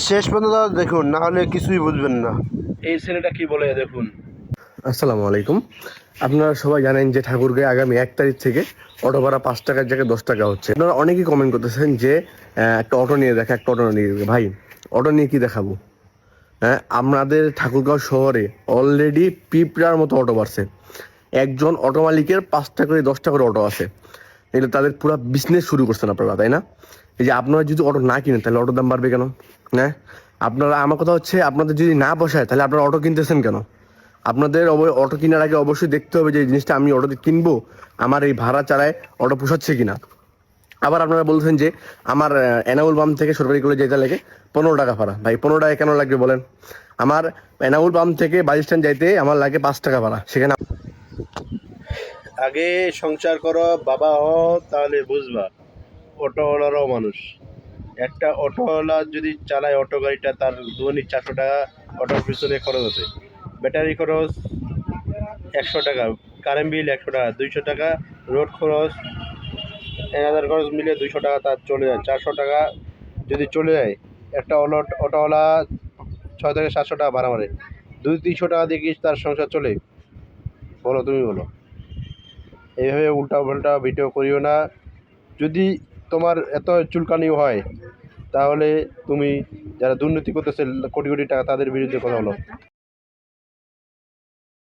শেষ পর্যন্ত দেখুন, না হলে কিছুই বুঝবেন না। এই ছেলেটা কি বলে দেখুন। আসসালামু আলাইকুম। আপনারা সবাই জানেন যে ঠাকুরগাঁয়ে আগামী 1 তারিখ থেকে অটো ভাড়া 5 টাকার জায়গায় 10 টাকা হচ্ছে। আপনারা অনেকেই কমেন্ট করতেছেন যে একটা অটো নিয়ে দেখা, একটা অটো নিয়ে দেখা। ভাই, অটো নিয়ে কি দেখাবো? হ্যাঁ, আমাদের ঠাকুরগাঁও শহরে অলরেডি পিঁপড়ার মতো অটো বাড়ছে। একজন অটো মালিকের 5 টাকা করে 10 টাকা করে অটো আছে। এগুলো তাদের পুরো বিজনেস শুরু করছেন আপনারা, তাই না? এই যে আপনারা যদি অটো না কিনেন তাহলে অটোর দাম বাড়বে কেন? হ্যাঁ, আপনারা, আমার কথা হচ্ছে, আপনাদের যদি না বসায় তাহলে আপনারা অটো কিনতেছেন কেন? আপনাদের অটো কেনার আগে অবশ্যই দেখতে হবে যে এই জিনিসটা আমি অটোতে কিনবো, আমার এই ভাড়া চালায় অটো পোষাচ্ছে কিনা। আবার আপনারা বলছেন যে আমার এনাউল পাম্প থেকে সরকারি কলেজ যেতে লাগে 15 টাকা ভাড়া। ভাই, 15 টাকা কেন লাগবে বলেন? আমার এনাউল পাম্প থেকে বাস স্ট্যান্ড যাইতে আমার লাগে 5 টাকা ভাড়া। সেখানে আগে সংসার করো, বাবা হও, তাহলে বুঝবা অটোওয়ালারাও মানুষ। একটা অটোওয়ালা যদি চালায় অটো গাড়িটা, তার দৈনিক 400 টাকা অটোর পিছনে খরচ আছে। ব্যাটারি খরচ 100 টাকা, কারেন্ট বিল 100 টাকা, 200 টাকা রোড খরচ, এনাদার খরচ মিলে 200 টাকা তার চলে যায়। 400 টাকা যদি চলে যায়, একটা অটোওয়ালা 6 থেকে 700 টাকা ভাড়া মারে। 200-300 টাকা দিয়ে কি তার সংসার চলে? বলো, তুমি বলো। এইভাবে উল্টা পাল্টা ভিডিও করিও না। যদি তোমার এত চুলকানি হয়, তাহলে তুমি যারা দুর্নীতি করতেছে কোটি কোটি টাকা, তাদের বিরুদ্ধে কথা বলো।